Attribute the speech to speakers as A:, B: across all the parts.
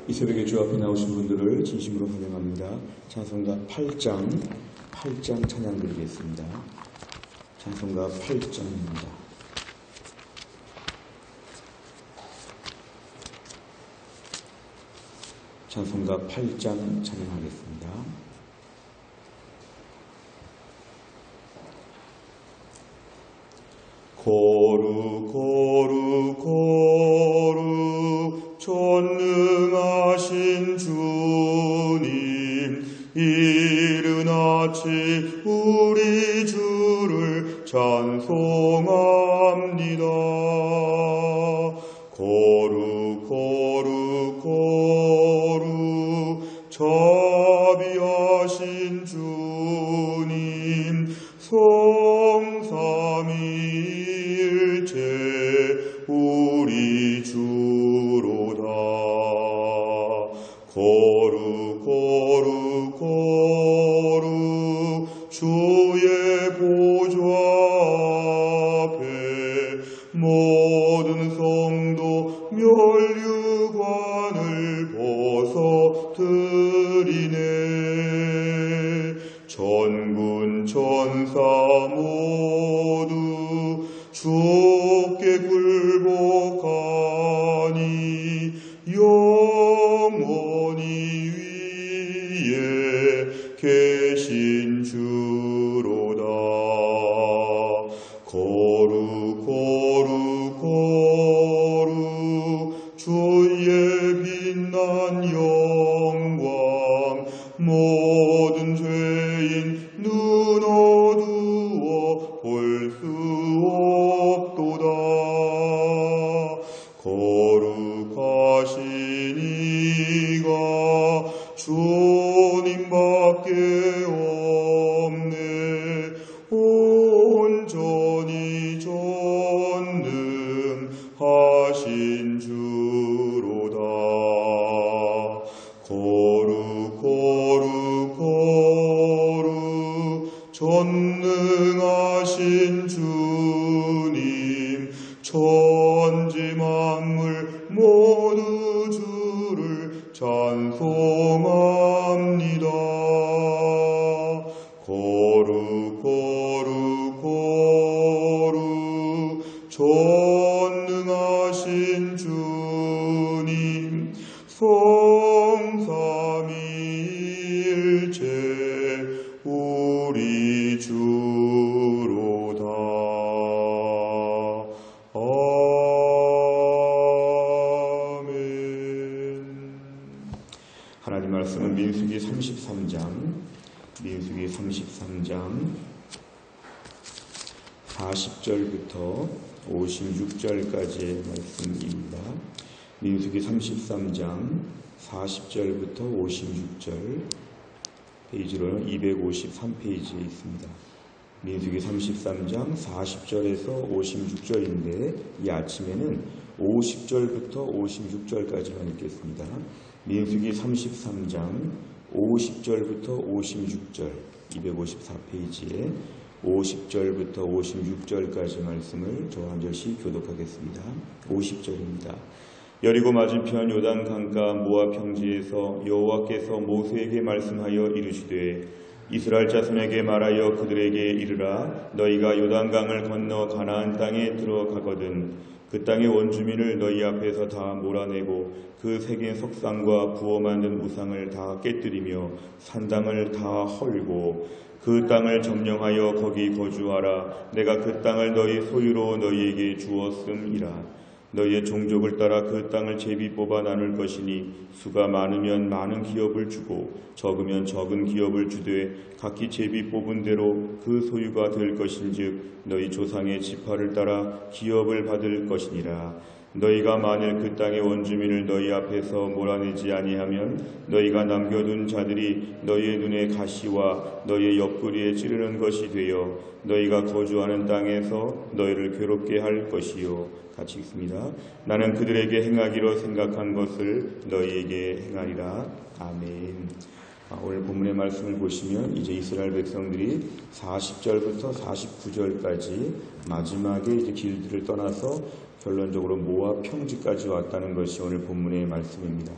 A: 이 새벽에 주 앞에 나오신 분들을 진심으로 환영합니다. 찬송가 8장 찬양 드리겠습니다. 찬송가 8장입니다. 찬송가 8장 찬양하겠습니다. 거룩 전능하신 주님, 이른 아침 우리 주를 찬송합니다. 거룩 자비하신 주님, 성삼위일체 우리 주로다. 거룩 주의 보좌 앞에 모든 성도 면류관을 벗어드리네. 전군 천사 모두 주께 굴복하니 영원히 위에 계신 주로다. 거룩 주의 빛난 영광, 모든 죄인 눈 어두워 볼 수 없도다. 거룩하신 이가 주님밖에 없네. 온전히 전능하신 주로다. 거룩 전능하신 주님, 천지 만물 모두 주를 찬송합니다. 거룩 전능하신 주님, 성삼위일체 우리 주로다. 아멘. 하나님 말씀은 민수기 33장 40절부터 56절까지의 말씀입니다. 민수기 33장 40절부터 56절, 페이지로는 253페이지에 있습니다. 민수기 33장 40절에서 56절인데 이 아침에는 50절부터 56절까지만 읽겠습니다. 민수기 33장 50절부터 56절, 254페이지에 50절부터 56절까지 말씀을 저 한 절씩 교독하겠습니다. 50절입니다. 여리고 맞은편 요단 강가 모압 평지에서 여호와께서 모세에게 말씀하여 이르시되 이스라엘 자손에게 말하여 그들에게 이르라. 너희가 요단강을 건너 가나안 땅에 들어가거든 그 땅의 원주민을 너희 앞에서 다 몰아내고 그 새긴 석상과 부어 만든 우상을 다 깨뜨리며 산당을 다 헐고 그 땅을 점령하여 거기 거주하라. 내가 그 땅을 너희 소유로 너희에게 주었음이라. 너희의 종족을 따라 그 땅을 제비 뽑아 나눌 것이니 수가 많으면 많은 기업을 주고 적으면 적은 기업을 주되 각기 제비 뽑은 대로 그 소유가 될 것인즉 너희 조상의 지파를 따라 기업을 받을 것이니라. 너희가 만일 그 땅의 원주민을 너희 앞에서 몰아내지 아니하면 너희가 남겨둔 자들이 너희의 눈에 가시와 너희의 옆구리에 찌르는 것이 되어 너희가 거주하는 땅에서 너희를 괴롭게 할 것이요. 같이 읽습니다. 나는 그들에게 행하기로 생각한 것을 너희에게 행하리라. 아멘. 오늘 본문의 말씀을 보시면 이제 이스라엘 백성들이 40절부터 49절까지 마지막에 이제 길들을 떠나서 결론적으로 모압 평지까지 왔다는 것이 오늘 본문의 말씀입니다.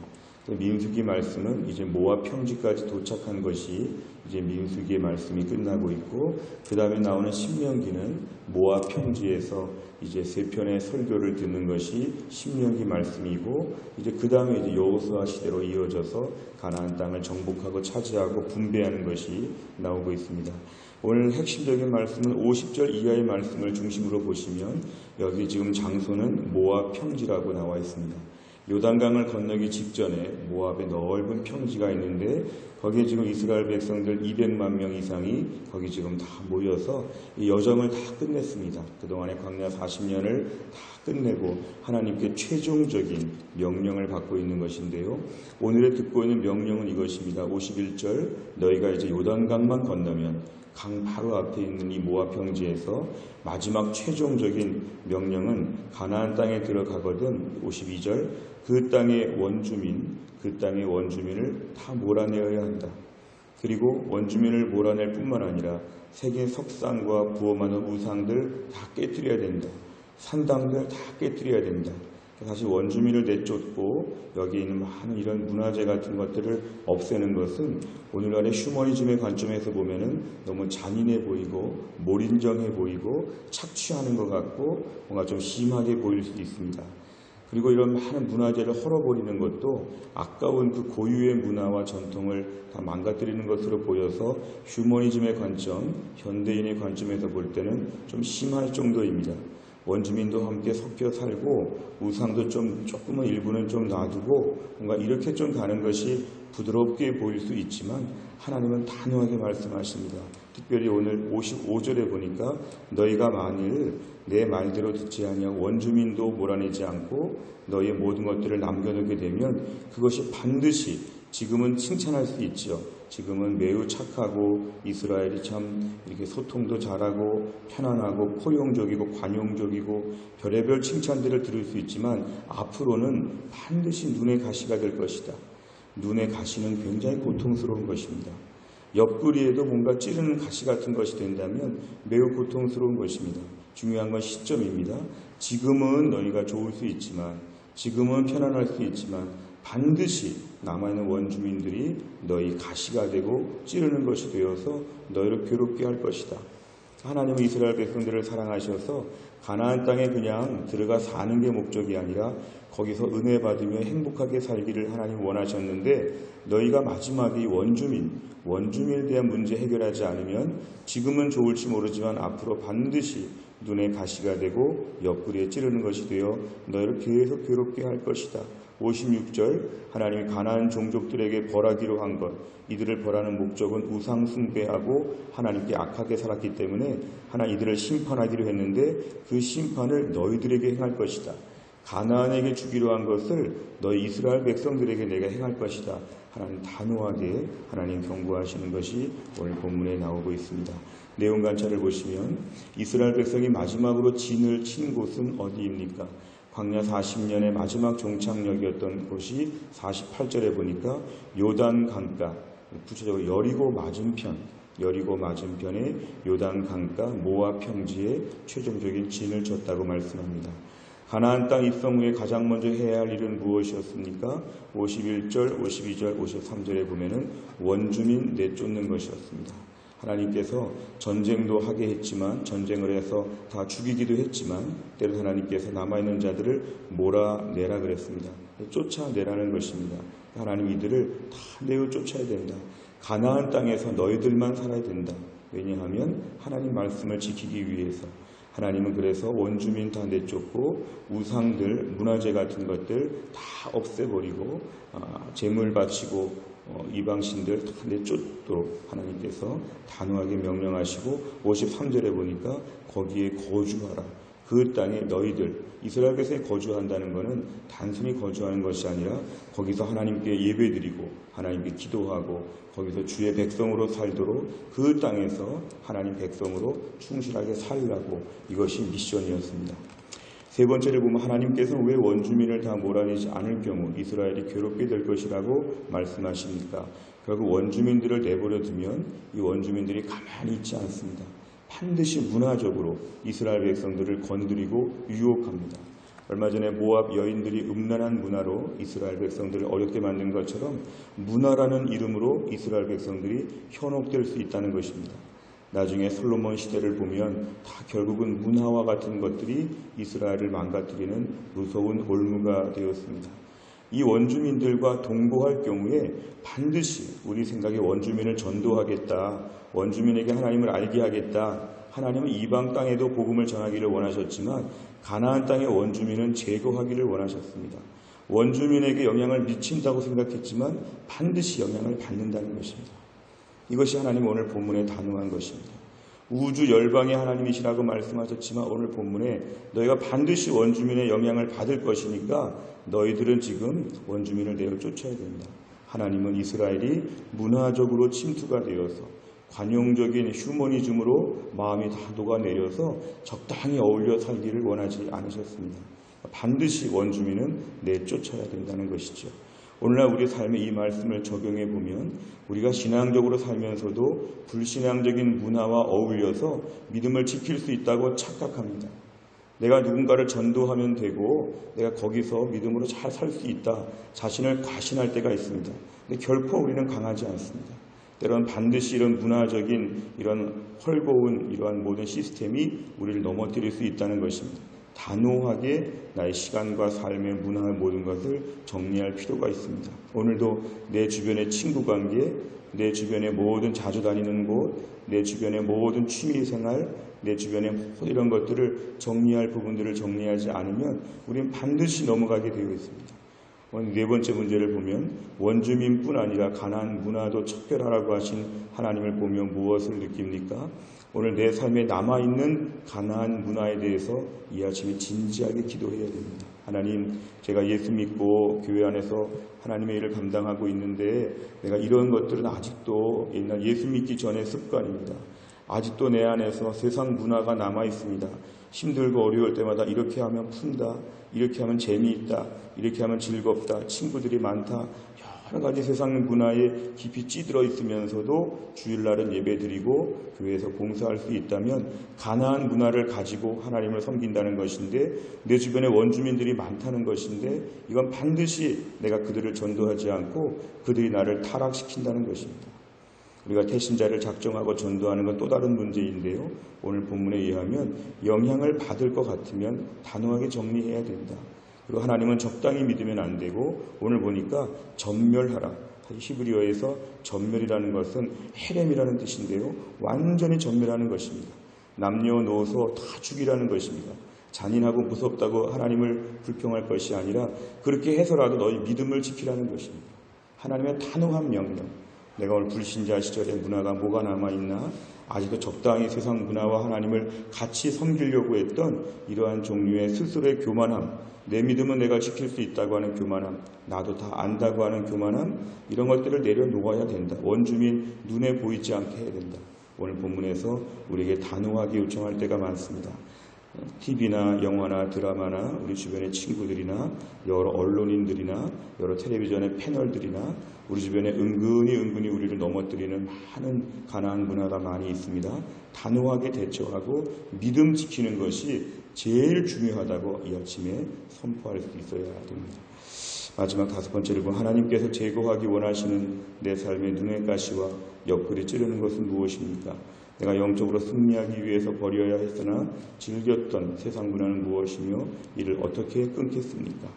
A: 민수기 말씀은 이제 모압 평지까지 도착한 것이 이제 민수기의 말씀이 끝나고 있고, 그 다음에 나오는 신명기는 모압 평지에서 이제 세 편의 설교를 듣는 것이 신명기 말씀이고, 이제 그 다음에 이제 여호수아 시대로 이어져서 가나안 땅을 정복하고 차지하고 분배하는 것이 나오고 있습니다. 오늘 핵심적인 말씀은 50절 이하의 말씀을 중심으로 보시면 여기 지금 장소는 모압 평지라고 나와 있습니다. 요단강을 건너기 직전에 모압의 넓은 평지가 있는데 거기에 지금 이스라엘 백성들 200만 명 이상이 거기 지금 다 모여서 이 여정을 다 끝냈습니다. 그동안의 광야 40년을 다 끝내고 하나님께 최종적인 명령을 받고 있는 것인데요. 오늘에 듣고 있는 명령은 이것입니다. 51절 너희가 이제 요단강만 건너면 강 바로 앞에 있는 이 모압 평지에서 마지막 최종적인 명령은 가나안 땅에 들어가거든 52절 그 땅의 원주민을 다 몰아내어야 한다. 그리고 원주민을 몰아낼 뿐만 아니라 세계 석상과 부엄하는 우상들 다 깨뜨려야 된다. 산당들 다 깨뜨려야 된다. 다시 원주민을 내쫓고 여기 있는 많은 이런 문화재 같은 것들을 없애는 것은 오늘날의 휴머니즘의 관점에서 보면은 너무 잔인해 보이고 몰인정해 보이고 착취하는 것 같고 뭔가 좀 심하게 보일 수도 있습니다. 그리고 이런 많은 문화재를 헐어버리는 것도 아까운 그 고유의 문화와 전통을 다 망가뜨리는 것으로 보여서 휴머니즘의 관점, 현대인의 관점에서 볼 때는 좀 심할 정도입니다. 원주민도 함께 섞여 살고 우상도 조금은 일부는 좀 놔두고 뭔가 이렇게 좀 가는 것이 부드럽게 보일 수 있지만 하나님은 단호하게 말씀하십니다. 특별히 오늘 55절에 보니까 너희가 만일 내 말대로 듣지 아니하고 원주민도 몰아내지 않고 너희의 모든 것들을 남겨놓게 되면 그것이 반드시 지금은 칭찬할 수 있죠. 지금은 매우 착하고 이스라엘이 참 이렇게 소통도 잘하고 편안하고 포용적이고 관용적이고 별의별 칭찬들을 들을 수 있지만 앞으로는 반드시 눈의 가시가 될 것이다. 눈의 가시는 굉장히 고통스러운 것입니다. 옆구리에도 뭔가 찌르는 가시 같은 것이 된다면 매우 고통스러운 것입니다. 중요한 건 시점입니다. 지금은 너희가 좋을 수 있지만 지금은 편안할 수 있지만 반드시 남아있는 원주민들이 너희 가시가 되고 찌르는 것이 되어서 너희를 괴롭게 할 것이다. 하나님은 이스라엘 백성들을 사랑하셔서 가나안 땅에 그냥 들어가 사는 게 목적이 아니라 거기서 은혜 받으며 행복하게 살기를 하나님 원하셨는데 너희가 마지막에 이 원주민에 대한 문제 해결하지 않으면 지금은 좋을지 모르지만 앞으로 반드시 눈에 가시가 되고 옆구리에 찌르는 것이 되어 너희를 계속 괴롭게 할 것이다. 56절 하나님이 가나안 종족들에게 벌하기로 한 것 이들을 벌하는 목적은 우상 숭배하고 하나님께 악하게 살았기 때문에 하나님 이들을 심판하기로 했는데 그 심판을 너희들에게 행할 것이다. 가나안에게 주기로 한 것을 너희 이스라엘 백성들에게 내가 행할 것이다. 하나님 단호하게 하나님 경고하시는 것이 오늘 본문에 나오고 있습니다. 내용 관찰을 보시면 이스라엘 백성이 마지막으로 진을 친 곳은 어디입니까? 광야 40년의 마지막 종착역이었던 곳이 48절에 보니까 요단 강가, 구체적으로 여리고 맞은편에 요단 강가 모압 평지에 최종적인 진을 쳤다고 말씀합니다. 가나안 땅 입성 후에 가장 먼저 해야 할 일은 무엇이었습니까? 51절, 52절, 53절에 보면은 원주민 내쫓는 것이었습니다. 하나님께서 전쟁도 하게 했지만 전쟁을 해서 다 죽이기도 했지만 때로 하나님께서 남아있는 자들을 몰아내라 그랬습니다. 쫓아내라는 것입니다. 하나님 이들을 다 내어 쫓아야 된다. 가나안 땅에서 너희들만 살아야 된다. 왜냐하면 하나님 말씀을 지키기 위해서 하나님은 그래서 원주민 다 내쫓고 우상들, 문화재 같은 것들 다 없애버리고 제물 바치고 이방신들 다 내쫓도록 하나님께서 단호하게 명령하시고 53절에 보니까 거기에 거주하라. 그 땅에 너희들 이스라엘 백성이 거주한다는 것은 단순히 거주하는 것이 아니라 거기서 하나님께 예배드리고 하나님께 기도하고 거기서 주의 백성으로 살도록 그 땅에서 하나님 백성으로 충실하게 살라고 이것이 미션이었습니다. 세 번째를 보면 하나님께서 왜 원주민을 다 몰아내지 않을 경우 이스라엘이 괴롭게 될 것이라고 말씀하십니까? 결국 원주민들을 내버려 두면 이 원주민들이 가만히 있지 않습니다. 반드시 문화적으로 이스라엘 백성들을 건드리고 유혹합니다. 얼마 전에 모압 여인들이 음란한 문화로 이스라엘 백성들을 어렵게 만든 것처럼 문화라는 이름으로 이스라엘 백성들이 현혹될 수 있다는 것입니다. 나중에 솔로몬 시대를 보면 다 결국은 문화와 같은 것들이 이스라엘을 망가뜨리는 무서운 올무가 되었습니다. 이 원주민들과 동거할 경우에 반드시 우리 생각에 원주민을 전도하겠다, 원주민에게 하나님을 알게 하겠다, 하나님은 이방 땅에도 복음을 전하기를 원하셨지만 가나안 땅의 원주민은 제거하기를 원하셨습니다. 원주민에게 영향을 미친다고 생각했지만 반드시 영향을 받는다는 것입니다. 이것이 하나님 오늘 본문에 단호한 것입니다. 우주 열방의 하나님이시라고 말씀하셨지만 오늘 본문에 너희가 반드시 원주민의 영향을 받을 것이니까 너희들은 지금 원주민을 내어 쫓아야 된다. 하나님은 이스라엘이 문화적으로 침투가 되어서 관용적인 휴머니즘으로 마음이 다 녹아내려서 적당히 어울려 살기를 원하지 않으셨습니다. 반드시 원주민은 내쫓아야 된다는 것이죠. 오늘날 우리 삶에 이 말씀을 적용해 보면 우리가 신앙적으로 살면서도 불신앙적인 문화와 어울려서 믿음을 지킬 수 있다고 착각합니다. 내가 누군가를 전도하면 되고 내가 거기서 믿음으로 잘 살 수 있다, 자신을 과신할 때가 있습니다. 근데 결코 우리는 강하지 않습니다. 때로는 반드시 이런 문화적인 이런 헐거운 이러한 모든 시스템이 우리를 넘어뜨릴 수 있다는 것입니다. 단호하게 나의 시간과 삶의 문화의 모든 것을 정리할 필요가 있습니다. 오늘도 내 주변의 친구 관계, 내 주변의 모든 자주 다니는 곳, 내 주변의 모든 취미생활, 내 주변의 모든 이런 것들을 정리할 부분들을 정리하지 않으면 우리는 반드시 넘어가게 되어 있습니다. 오늘 네 번째 문제를 보면 원주민뿐 아니라 가나안 문화도 척결하라고 하신 하나님을 보며 무엇을 느낍니까? 오늘 내 삶에 남아있는 가나안 문화에 대해서 이 아침에 진지하게 기도해야 됩니다. 하나님, 제가 예수 믿고 교회 안에서 하나님의 일을 감당하고 있는데 내가 이런 것들은 아직도 옛날 예수 믿기 전의 습관입니다. 아직도 내 안에서 세상 문화가 남아있습니다. 힘들고 어려울 때마다 이렇게 하면 푼다, 이렇게 하면 재미있다, 이렇게 하면 즐겁다, 친구들이 많다, 여러 가지 세상 문화에 깊이 찌들어 있으면서도 주일날은 예배드리고 교회에서 봉사할 수 있다면 가나안 문화를 가지고 하나님을 섬긴다는 것인데 내 주변에 원주민들이 많다는 것인데 이건 반드시 내가 그들을 전도하지 않고 그들이 나를 타락시킨다는 것입니다. 우리가 태신자를 작정하고 전도하는 건 또 다른 문제인데요. 오늘 본문에 의하면 영향을 받을 것 같으면 단호하게 정리해야 된다. 그리고 하나님은 적당히 믿으면 안 되고 오늘 보니까 전멸하라. 히브리어에서 전멸이라는 것은 헤렘이라는 뜻인데요. 완전히 전멸하는 것입니다. 남녀노소 다 죽이라는 것입니다. 잔인하고 무섭다고 하나님을 불평할 것이 아니라 그렇게 해서라도 너희 믿음을 지키라는 것입니다. 하나님의 단호한 명령. 내가 오늘 불신자 시절의 문화가 뭐가 남아있나? 아직도 적당히 세상 문화와 하나님을 같이 섬기려고 했던 이러한 종류의 스스로의 교만함, 내 믿음은 내가 지킬 수 있다고 하는 교만함, 나도 다 안다고 하는 교만함, 이런 것들을 내려놓아야 된다. 원주민 눈에 보이지 않게 해야 된다. 오늘 본문에서 우리에게 단호하게 요청할 때가 많습니다. TV나 영화나 드라마나 우리 주변의 친구들이나 여러 언론인들이나 여러 텔레비전의 패널들이나 우리 주변에 은근히 우리를 넘어뜨리는 많은 가나안 문화가 많이 있습니다. 단호하게 대처하고 믿음 지키는 것이 제일 중요하다고 이 아침에 선포할 수 있어야 됩니다. 마지막 다섯 번째로 보면 하나님께서 제거하기 원하시는 내 삶의 눈의 가시와 옆구리 찌르는 것은 무엇입니까? 내가 영적으로 승리하기 위해서 버려야 했으나 즐겼던 세상 문화는 무엇이며 이를 어떻게 끊겠습니까?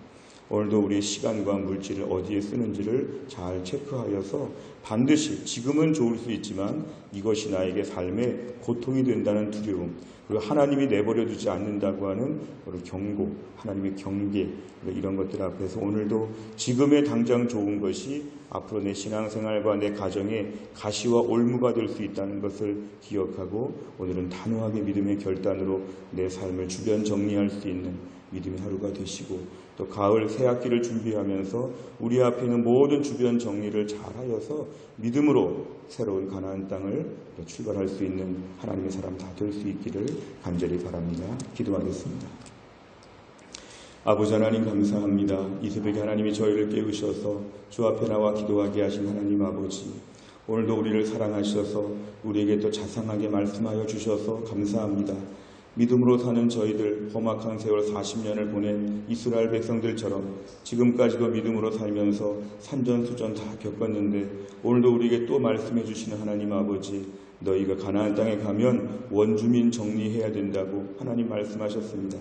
A: 오늘도 우리의 시간과 물질을 어디에 쓰는지를 잘 체크하여서 반드시 지금은 좋을 수 있지만 이것이 나에게 삶의 고통이 된다는 두려움, 그리고 하나님이 내버려 두지 않는다고 하는 경고, 하나님의 경계, 이런 것들 앞에서 오늘도 지금의 당장 좋은 것이 앞으로 내 신앙생활과 내 가정에 가시와 올무가 될 수 있다는 것을 기억하고 오늘은 단호하게 믿음의 결단으로 내 삶을 주변 정리할 수 있는 믿음의 하루가 되시고 또 가을 새학기를 준비하면서 우리 앞에 있는 모든 주변 정리를 잘하여서 믿음으로 새로운 가나안 땅을 출발할 수 있는 하나님의 사람 다 될 수 있기를 간절히 바랍니다. 기도하겠습니다. 아버지 하나님 감사합니다. 이 새벽에 하나님이 저희를 깨우셔서 주 앞에 나와 기도하게 하신 하나님 아버지, 오늘도 우리를 사랑하셔서 우리에게 또 자상하게 말씀하여 주셔서 감사합니다. 믿음으로 사는 저희들 험악한 세월 40년을 보낸 이스라엘 백성들처럼 지금까지도 믿음으로 살면서 산전수전 다 겪었는데 오늘도 우리에게 또 말씀해 주시는 하나님 아버지, 너희가 가나안 땅에 가면 원주민 정리해야 된다고 하나님 말씀하셨습니다.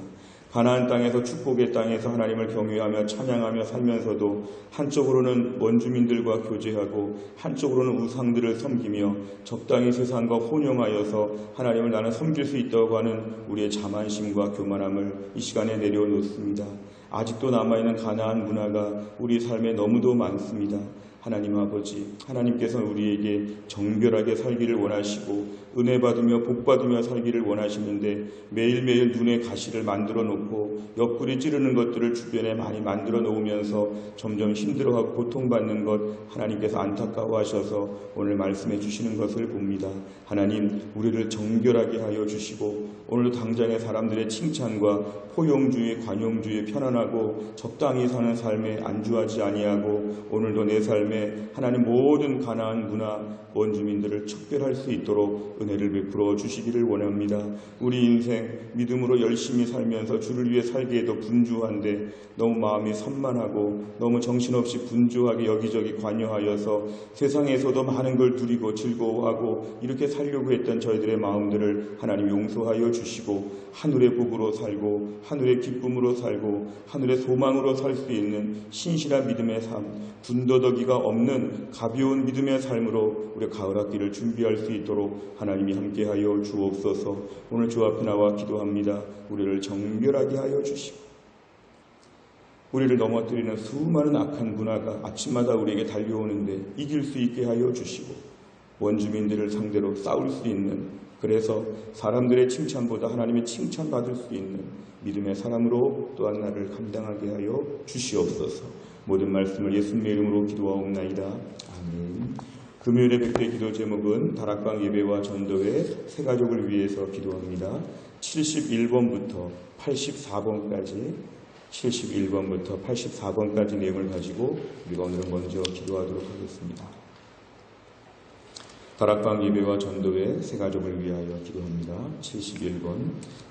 A: 가나안 땅에서 축복의 땅에서 하나님을 경외하며 찬양하며 살면서도 한쪽으로는 원주민들과 교제하고 한쪽으로는 우상들을 섬기며 적당히 세상과 혼용하여서 하나님을 나는 섬길 수 있다고 하는 우리의 자만심과 교만함을 이 시간에 내려놓습니다. 아직도 남아있는 가나안 문화가 우리 삶에 너무도 많습니다. 하나님 아버지, 하나님께서 우리에게 정결하게 살기를 원하시고 은혜 받으며 복 받으며 살기를 원하시는데 매일매일 눈에 가시를 만들어 놓고 옆구리 찌르는 것들을 주변에 많이 만들어 놓으면서 점점 힘들어하고 고통받는 것 하나님께서 안타까워하셔서 오늘 말씀해 주시는 것을 봅니다. 하나님, 우리를 정결하게 하여 주시고 오늘도 당장의 사람들의 칭찬과 포용주의, 관용주의 편안하고 적당히 사는 삶에 안주하지 아니하고 오늘도 내 삶에 하나님 모든 가나안 문화 원주민들을 척별할 수 있도록 은혜를 베풀어 주시기를 원합니다. 우리 인생 믿음으로 열심히 살면서 주를 위해 살기에도 분주한데 너무 마음이 산만하고 너무 정신없이 분주하게 여기저기 관여하여서 세상에서도 많은 걸 누리고 즐거워하고 이렇게 살려고 했던 저희들의 마음들을 하나님 용서하여 주시고 하늘의 복으로 살고 하늘의 기쁨으로 살고 하늘의 소망으로 살 수 있는 신실한 믿음의 삶, 군더더기가 없는 가벼운 믿음의 삶으로 우리 가을 학기를 준비할 수 있도록 하나님이 함께하여 주옵소서. 오늘 주 앞에 나와 기도합니다. 우리를 정결하게 하여 주시고 우리를 넘어뜨리는 수많은 악한 문화가 아침마다 우리에게 달려오는데 이길 수 있게 하여 주시고 원주민들을 상대로 싸울 수 있는, 그래서 사람들의 칭찬보다 하나님의 칭찬받을 수 있는 믿음의 사람으로 또한 나를 감당하게 하여 주시옵소서. 모든 말씀을 예수님의 이름으로 기도하옵나이다. 아멘. 금요일의 백대 기도 제목은 다락방 예배와 전도회 새 가족을 위해서 기도합니다. 71번부터 84번까지 71번부터 84번까지 내용을 가지고 우리가 오늘은 먼저 기도하도록 하겠습니다. 다락방 예배와 전도회 새 가족을 위하여 기도합니다. 71번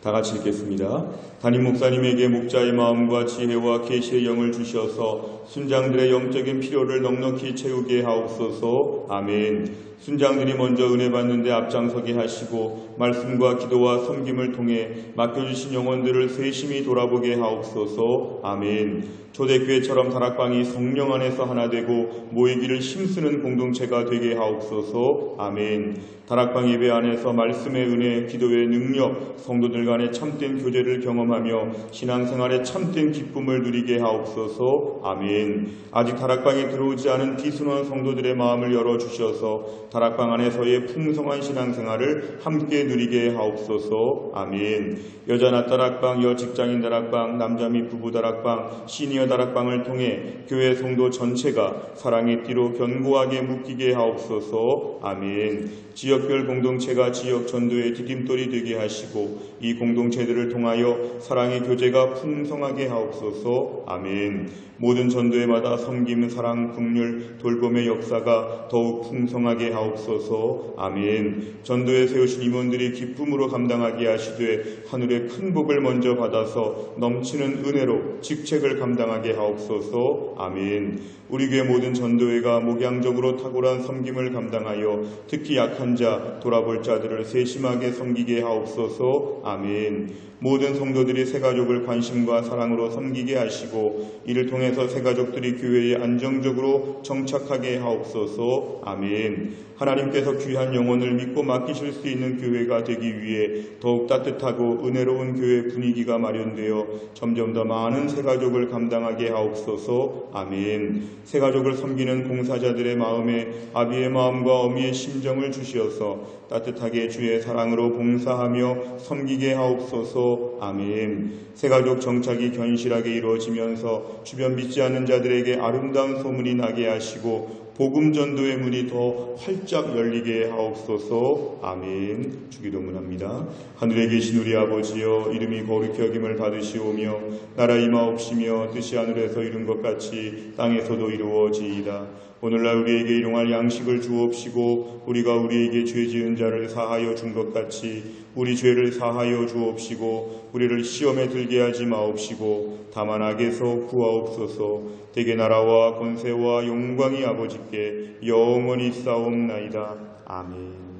A: 다 같이 읽겠습니다. 담임 목사님에게 목자의 마음과 지혜와 계시의 영을 주셔서 순장들의 영적인 필요를 넉넉히 채우게 하옵소서. 아멘. 순장들이 먼저 은혜 받는데 앞장서게 하시고 말씀과 기도와 섬김을 통해 맡겨주신 영혼들을 세심히 돌아보게 하옵소서. 아멘. 초대교회처럼 다락방이 성령 안에서 하나 되고 모이기를 힘쓰는 공동체가 되게 하옵소서. 아멘. 다락방 예배 안에서 말씀의 은혜, 기도의 능력, 성도들 간의 참된 교제를 경험하며 신앙생활의 참된 기쁨을 누리게 하옵소서. 아멘. 아직 다락방에 들어오지 않은 비순한 성도들의 마음을 열어주셔서 다락방 안에서의 풍성한 신앙생활을 함께 누리게 하옵소서. 아멘. 여자 낮 다락방, 여 직장인 다락방, 남자 및 부부 다락방, 시니어 다락방을 통해 교회 성도 전체가 사랑의 띠로 견고하게 묶이게 하옵소서. 아멘. 지역별 공동체가 지역 전도의 디딤돌이 되게 하시고 이 공동체들을 통하여 사랑의 교제가 풍성하게 하옵소서. 아멘. 모든 전도회마다 섬김, 사랑, 긍휼, 돌봄의 역사가 더욱 풍성하게 하옵소서. 아멘. 전도에 세우신 임원들이 기쁨으로 감당하게 하시되 하늘의 큰 복을 먼저 받아서 넘치는 은혜로 직책을 감당하게 하옵소서. 아멘. 우리 교회 모든 전도회가 목양적으로 탁월한 섬김을 감당하여 특히 약한 자, 돌아볼 자들을 세심하게 섬기게 하옵소서. 아멘. 모든 성도들이 새가족을 관심과 사랑으로 섬기게 하시고 이를 통해서 새가족들이 교회에 안정적으로 정착하게 하옵소서. 아멘. 하나님께서 귀한 영혼을 믿고 맡기실 수 있는 교회가 되기 위해 더욱 따뜻하고 은혜로운 교회 분위기가 마련되어 점점 더 많은 새가족을 감당하게 하옵소서. 아멘. 새가족을 섬기는 공사자들의 마음에 아비의 마음과 어미의 심정을 주시어서 따뜻하게 주의 사랑으로 봉사하며 섬기게 하옵소서. 아멘. 새가족 정착이 견실하게 이루어지면서 주변 믿지 않는 자들에게 아름다운 소문이 나게 하시고 복음 전도의 문이 더 활짝 열리게 하옵소서. 아멘. 주기도문합니다. 하늘에 계신 우리 아버지여, 이름이 거룩히 여김을 받으시오며 나라 임하옵시며 뜻이 하늘에서 이룬 것 같이 땅에서도 이루어지이다. 오늘날 우리에게 일용할 양식을 주옵시고 우리가 우리에게 죄 지은 자를 사하여 준 것 같이 우리 죄를 사하여 주옵시고 우리를 시험에 들게 하지 마옵시고 다만 악에서 구하옵소서. 대개 나라와 권세와 영광이 아버지께 영원히 싸움나이다. 아멘.